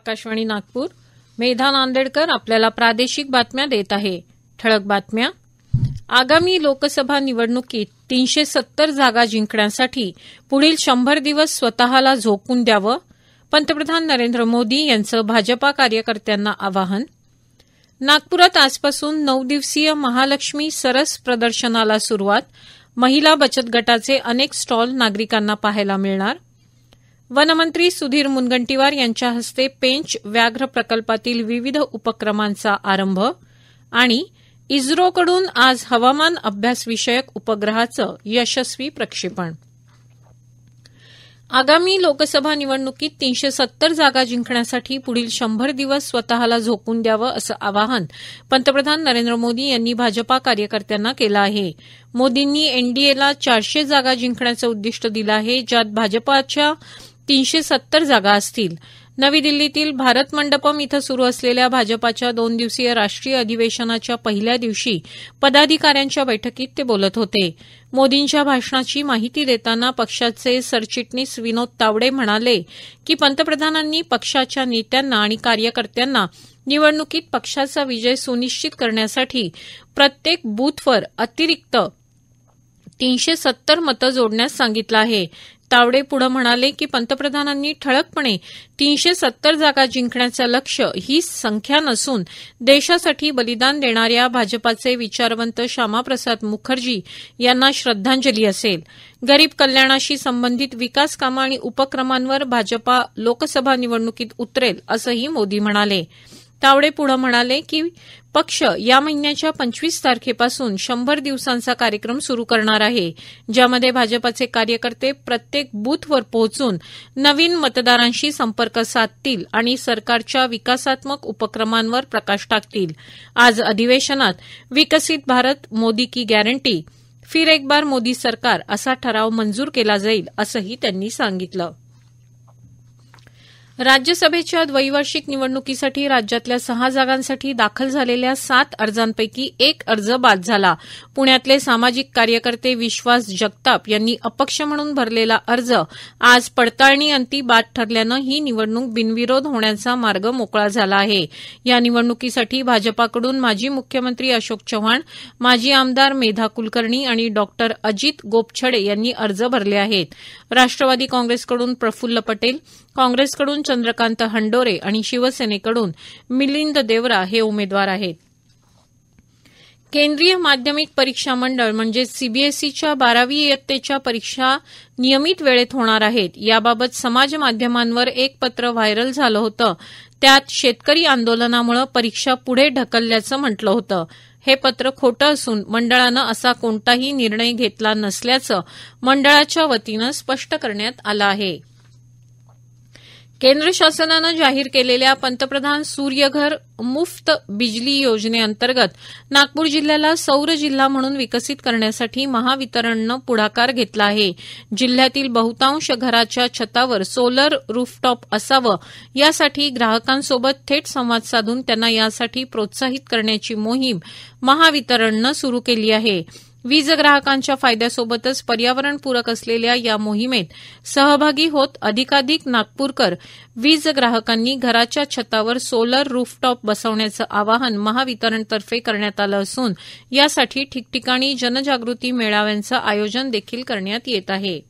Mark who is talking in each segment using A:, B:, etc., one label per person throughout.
A: आकाशवाणी नागपूर. मेधा नांदेडकर आपल्याला प्रादेशिक बातम्या देत आहे. ठळक बातम्या. आगामी लोकसभा निवडणुकीत 370 जागा जिंकण्यासाठी पुढील 100 दिवस स्वतःला झोकून द्यावं. पंतप्रधान नरेंद्र मोदी यांचं भाजपा कार्यकर्त्यांना आवाहन. नागपुरात आजपासून 9 दिवसीय महालक्ष्मी सरस प्रदर्शनाला सुरुवात. महिला बचत गटाचे अनेक स्टॉल नागरिकांना पाहायला मिळणार. वनमंत्री सुधीर मुनगंटीवार यांच्या हस्ते पेंच व्याघ्र प्रकल्पातील विविध उपक्रमांचा आरंभ. आणि इस्रोकडून आज हवामान अभ्यास विषयक उपग्रहाचं यशस्वी प्रक्षेपण. आगामी लोकसभा निवडणुकीत 370 जागा जिंकण्यासाठी पुढील 100 दिवस स्वतःला झोकून द्यावं असं आवाहन पंतप्रधान नरेंद्र मोदी यांनी भाजपा कार्यकर्त्यांना केलं आहे. मोदींनी एनडीएला 400 जागा जिंकण्याचं उद्दिष्ट दिलं आहे, ज्यात भाजपाच्या 370 जागा असतील. नवी दिल्लीतील भारत मंडपम इथं सुरू असलेल्या भाजपाच्या 2 दिवसीय राष्ट्रीय अधिवेशनाच्या पहिल्या दिवशी पदाधिकाऱ्यांच्या बैठकीत ते बोलत होते. मोदींच्या भाषणाची माहिती देताना पक्षाचे सरचिटणीस विनोद तावडे म्हणाले की पंतप्रधानांनी पक्षाच्या नेत्यांना आणि कार्यकर्त्यांना निवडणुकीत पक्षाचा विजय सुनिश्चित करण्यासाठी प्रत्येक बूथवर अतिरिक्त 370 मतं जोडण्यास सांगितलं आहे. तावडे पुढे म्हणाले की पंतप्रधानांनी ठळकपणे 370 जागा जिंकण्याचं लक्ष्य ही संख्या नसून देशासाठी बलिदान देणाऱ्या भाजपाचे विचारवंत श्यामाप्रसाद मुखर्जी यांना श्रद्धांजली असेल. गरीब कल्याणाशी संबंधित विकास कामं आणि उपक्रमांवर भाजपा लोकसभा निवडणुकीत उतरेल असंही मोदी म्हणाले. तावडे पुढे म्हणाले की पक्ष या महिन्याच्या 25 तारखेपासून 100 दिवसांचा कार्यक्रम सुरू करणार आहे, ज्यामध्ये भाजपाचे कार्यकर्ते प्रत्येक बूथवर पोहोचून नवीन मतदारांशी संपर्क साधतील आणि सरकारच्या विकासात्मक उपक्रमांवर प्रकाश टाकतील. आज अधिवेशनात विकसित भारत मोदी की गॅरंटी, फिर एक बार मोदी सरकार असा ठराव मंजूर केला जाईल असंही त्यांनी सांगितलं. राज्यसभेच्या द्वैवार्षिक निवडणुकीसाठी राज्यातल्या 6 जागांसाठी दाखल झालेल्या 7 अर्जांपैकी 1 अर्ज बाद झाला. पुण्यातले सामाजिक कार्यकर्ते विश्वास जगताप यांनी अपक्ष म्हणून भरलेला अर्ज आज पडताळणीअंती बाद ठरल्यानं ही निवडणूक बिनविरोध होण्याचा मार्ग मोकळा झाला आहे. या निवडणुकीसाठी भाजपाकडून माजी मुख्यमंत्री अशोक चव्हाण, माजी आमदार मेधा कुलकर्णी आणि डॉक्टर अजित गोपछडे यांनी अर्ज भरले आहेत. राष्ट्रवादी काँग्रेसकडून प्रफुल्ल पटेल, काँग्रेसकडून चंद्रकांत हंडोरे आणि शिवसेनेकडून मिलिंद देवरा हे उमेदवार आहेत. केंद्रीय माध्यमिक परीक्षा मंडळ म्हणजे सीबीएसईच्या 12वी इयत्तेच्या परीक्षा नियमित वेळेत होणार आहेत. याबाबत समाज माध्यमांवर एक पत्र व्हायरल झालं होतं. त्यात शेतकरी आंदोलनामुळे परीक्षा पुढे ढकलल्याचं म्हटलं होतं. हे पत्र खोटं असून मंडळानं असा कोणताही निर्णय घेतला नसल्याचं मंडळाच्या वतीनं स्पष्ट करण्यात आलं आहे. केंद्र शासनानं जाहीर केलेल्या पंतप्रधान सूर्यघर मुफ्त बिजली योजनेअंतर्गत नागपूर जिल्ह्याला सौर जिल्हा म्हणून विकसित करण्यासाठी महावितरणनं पुढाकार घेतला आहे. जिल्ह्यातील बहुतांश घराच्या छतावर सोलर रूफटॉप असावं, यासाठी ग्राहकांसोबत थेट संवाद साधून त्यांना यासाठी प्रोत्साहित करण्याची मोहीम महावितरणनं सुरू केली आहे. वीज ग्राहकांच्या फायद्यासोबतच पर्यावरणपूरक असलेल्या या मोहिमेत सहभागी होत अधिकाधिक नागपूरकर वीज ग्राहकांनी घराच्या छतावर सोलर रूफटॉप बसवण्याचं आवाहन महावितरणतर्फे करण्यात आलं असून यासाठी ठिकठिकाणी जनजागृती मेळाव्यांचं आयोजन देखील करण्यात येत आहे.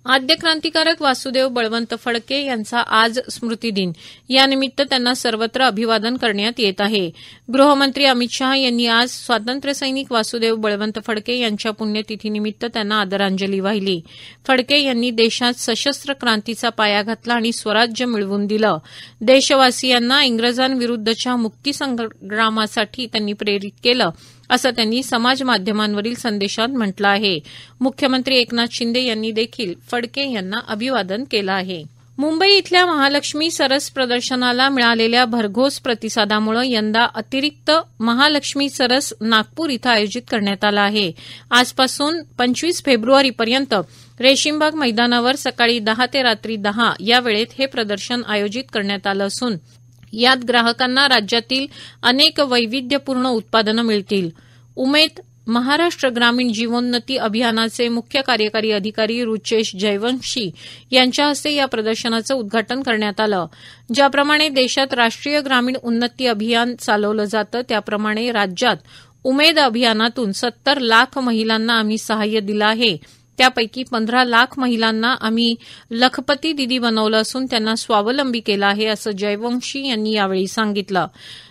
A: आद्य क्रांतिकारक वासुदेव बळवंत फडके यांचा आज स्मृतिदिन. यानिमित्त त्यांना सर्वत्र अभिवादन करण्यात येत आहे. गृहमंत्री अमित शहा यांनी आज स्वातंत्र्यसैनिक वासुदेव बळवंत फडके यांच्या पुण्यतिथीनिमित्त त्यांना आदरांजली वाहिली. फडके यांनी देशात सशस्त्र क्रांतीचा पाया घातला आणि स्वराज्य मिळवून दिलं. देशवासियांना इंग्रजांविरुद्धच्या मुक्तीसंग्रामासाठी त्यांनी प्रेरित केलं असं त्यांनी समाज माध्यमांवरील संदेशात म्हटलं आहे. मुख्यमंत्री एकनाथ शिंदे यांनी देखील फडके यांना अभिवादन केलं आहे. मुंबई इथल्या महालक्ष्मी सरस प्रदर्शनाला मिळालेल्या भरघोस प्रतिसादामुळे यंदा अतिरिक्त महालक्ष्मी सरस नागपूर इथं आयोजित करण्यात आला आहे. आजपासून 25 फेब्रुवारीपर्यंत रेशीमबाग मैदानावर सकाळी 10 ते रात्री 10 या वेळेत हे प्रदर्शन आयोजित करण्यात आलं असून यात ग्राहकांना राज्यातील अनेक वैविध्यपूर्ण उत्पादनं मिळतील. उमेद, महाराष्ट्र ग्रामीण जीवोन्नती अभियानाचे मुख्य कार्यकारी अधिकारी रुचेश जयवंशी यांच्या हस्ते या प्रदर्शनाचं उद्घाटन करण्यात आलं. ज्याप्रमाणे देशात राष्ट्रीय ग्रामीण उन्नती अभियान चालवलं जातं त्याप्रमाणे राज्यात उमेद अभियानातून 70 लाख महिलांना आम्ही सहाय्य दिलं आहे. त्यापैकी 15 लाख महिलांना आम्ही लखपती दिदी बनवलं असून त्यांना स्वावलंबी केलं आहे, असं जयवंशी यांनी यावेळी सांगितलं.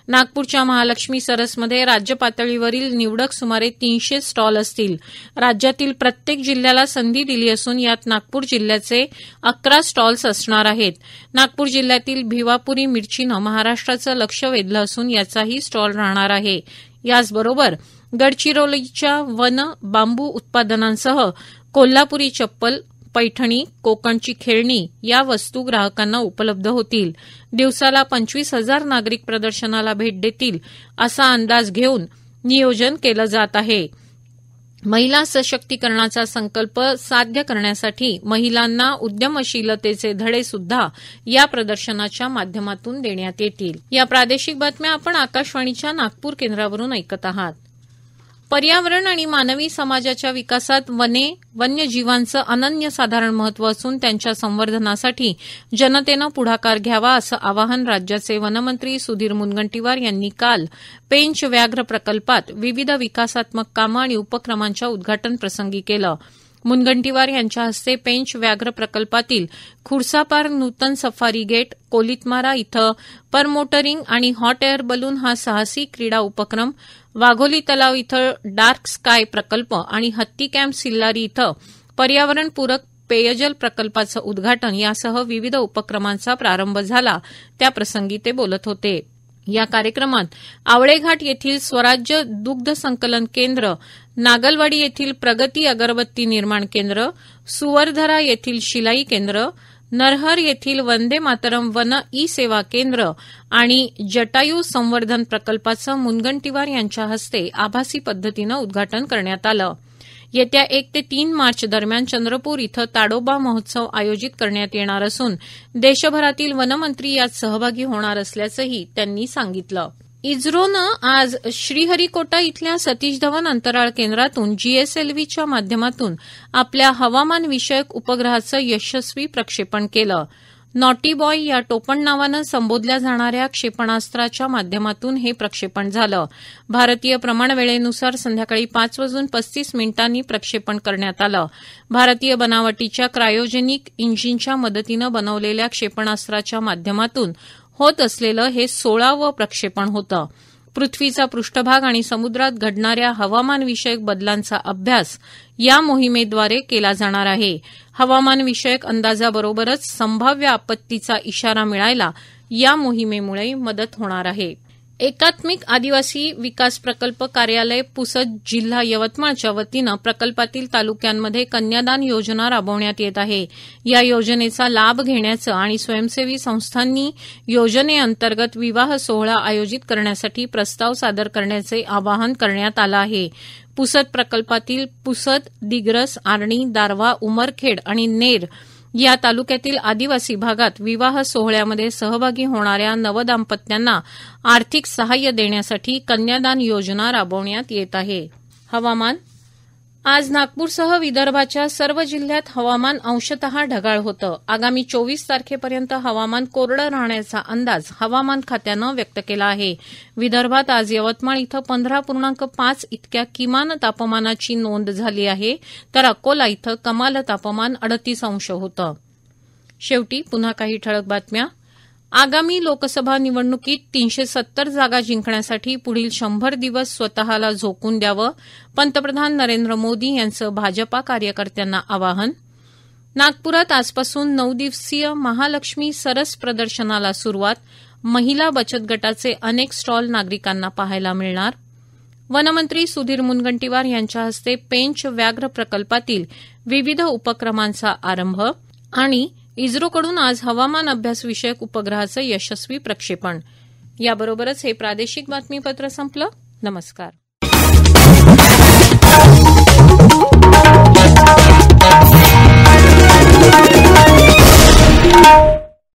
A: नागपूरच्या महालक्ष्मी सरसमध्ये राज्य पातळीवरील निवडक सुमारे 300 स्टॉल असतील. राज्यातील प्रत्येक जिल्ह्याला संधी दिली असून यात नागपूर जिल्ह्याचे 11 स्टॉल्स असणार आहेत. नागपूर जिल्ह्यातील भिवापुरी मिरचीनं महाराष्ट्राचं लक्ष वेधलं असून याचाही स्टॉल राहणार आहे. याचबरोबर गडचिरोलीच्या वन बांबू उत्पादनांसह कोल्हापुरी चप्पल, पैठणी, कोकणची खेळणी या वस्तू ग्राहकांना उपलब्ध होतील. दिवसाला 25,000 नागरिक प्रदर्शनाला भेट देतील असा अंदाज घेऊन नियोजन केलं जात आहे. महिला सशक्तीकरणाचा संकल्प साध्य करण्यासाठी महिलांना उद्यमशीलतेचे धडे सुद्धा या प्रदर्शनाच्या माध्यमातून देण्यात येतील. या प्रादेशिक बातम्या आपण आकाशवाणीच्या नागपूर केंद्रावरून ऐकत आहात. पर्यावरण आणि मानवी समाजाच्या विकासात वने, वन्यजीवांचं अनन्यसाधारण महत्व असून त्यांच्या संवर्धनासाठी जनतेनं पुढाकार घ्यावा असं आवाहन राज्याचे वनमंत्री सुधीर मुनगंटीवार यांनी काल पेंच व्याघ्र प्रकल्पात विविध विकासात्मक कामं आणि उपक्रमांच्या उद्घाटन प्रसंगी केलं. मुनगंटीवार यांच्या हस्ते पेंच व्याघ्र प्रकल्पातील खुर्सापार नूतन सफारी गेट, कोलितमारा इथं परमोटरिंग आणि हॉट एअर बलून हा साहसी क्रीडा उपक्रम, वाघोली तलाव इथं डार्क स्काय प्रकल्प आणि हत्ती कॅम्प सिल्लारी इथं पर्यावरणपूरक पेयजल प्रकल्पाचं उद्घाटन यासह विविध उपक्रमांचा प्रारंभ झाला. त्याप्रसंगी ते बोलत होते. या कार्यक्रमात आवळेघाट येथील स्वराज्य दुग्ध संकलन केंद्र, नागलवाडी येथील प्रगती अगरबत्ती निर्माण केंद्र, सुवरधरा येथील शिलाई केंद्र, नरहर येथील वंदे मातरम वन ई सेवा केंद्र आणि जटायू संवर्धन प्रकल्पाचं मुनगंटीवार यांच्या हस्ते आभासी पद्धतीनं उद्घाटन करण्यात आलं. येत्या 1 ते 3 मार्च दरम्यान चंद्रपूर इथं ताडोबा महोत्सव आयोजित करण्यात येणार असून देशभरातील वनमंत्री यात सहभागी होणार असल्याचंही त्यांनी सांगितलं. इस्रोनं आज श्रीहरिकोटा इथल्या सतीश धवन अंतराळ केंद्रातून जीएसएलव्हीच्या माध्यमातून आपल्या हवामानविषयक उपग्रहाचं यशस्वी प्रक्षेपण केलं. नॉटी बॉय या टोपण नावानं संबोधल्या जाणाऱ्या क्षेपणास्त्राच्या माध्यमातून हे प्रक्षेपण झालं. भारतीय प्रमाणवेळेनुसार संध्याकाळी 5:35 प्रक्षेपण करण्यात आलं. भारतीय बनावटीच्या क्रायोजेनिक इंजिनच्या मदतीनं बनवलेल्या क्षेपणास्त्राच्या माध्यमातून होत असलेलं हे 16वं प्रक्षेपण होतं. पृथ्वीचा पृष्ठभाग आणि समुद्रात घडणाऱ्या हवामानविषयक बदलांचा अभ्यास या मोहिमेद्वारे केला जाणार आहे. हवामानविषयक अंदाजाबरोबरच संभाव्य आपत्तीचा इशारा मिळायला या मोहिमेमुळे मदत होणार आहे. एकात्मिक आदिवासी विकास प्रकल्प कार्यालय पुसद जिल्हा यवतमाळच्या वतीनं प्रकल्पातील तालुक्यांमध्ये कन्यादान योजना राबवण्यात येत आहे. या योजनेचा लाभ घेण्याचं आणि स्वयंसेवी संस्थांनी योजनेअंतर्गत विवाह सोहळा आयोजित करण्यासाठी प्रस्ताव सादर करण्याचे आवाहन करण्यात आलं आहे. पुसद प्रकल्पातील पुसद, दिग्रस, आर्णी, दारव्हा, उमरखेड आणि नेर या तालुक्यातील आदिवासी भागात विवाह सोहळ्यामध्ये सहभागी होणाऱ्या नवदाम्पत्यांना आर्थिक सहाय्य देण्यासाठी कन्यादान योजना राबवण्यात येत आहे. हवामान. आज नागपूरसह विदर्भाच्या सर्व जिल्ह्यात हवामान अंशतः ढगाळ होतं. आगामी 24 तारखेपर्यंत हवामान कोरडं राहण्याचा अंदाज हवामान खात्यानं व्यक्त केला आहे. विदर्भात आज यवतमाळ इथं 15.5 इतक्या किमान तापमानाची नोंद झाली आहे, तर अकोला इथं कमाल तापमान 38 अंश होतं. शेवटी पुन्हा काही ठळक बातम्या. आगामी लोकसभा निवडणुकीत 370 जागा जिंकण्यासाठी पुढील 100 दिवस स्वतःला झोकून द्यावं, पंतप्रधान नरेंद्र मोदी यांचं भाजपा कार्यकर्त्यांना आवाहन. नागपुरात आजपासून 9 दिवसीय महालक्ष्मी सरस प्रदर्शनाला सुरुवात. महिला बचत गटाचे अनेक स्टॉल नागरिकांना पाहायला मिळणार. वनमंत्री सुधीर मुनगंटीवार यांच्या हस्ते पेंच व्याघ्र प्रकल्पातील विविध उपक्रमांचा आरंभ. आणि इस्रोकडून आज हवामान अभ्यास विषयक उपग्रहाचं यशस्वी प्रक्षेपण. याबरोबरच हे प्रादेशिक बातमीपत्र संपलं. नमस्कार.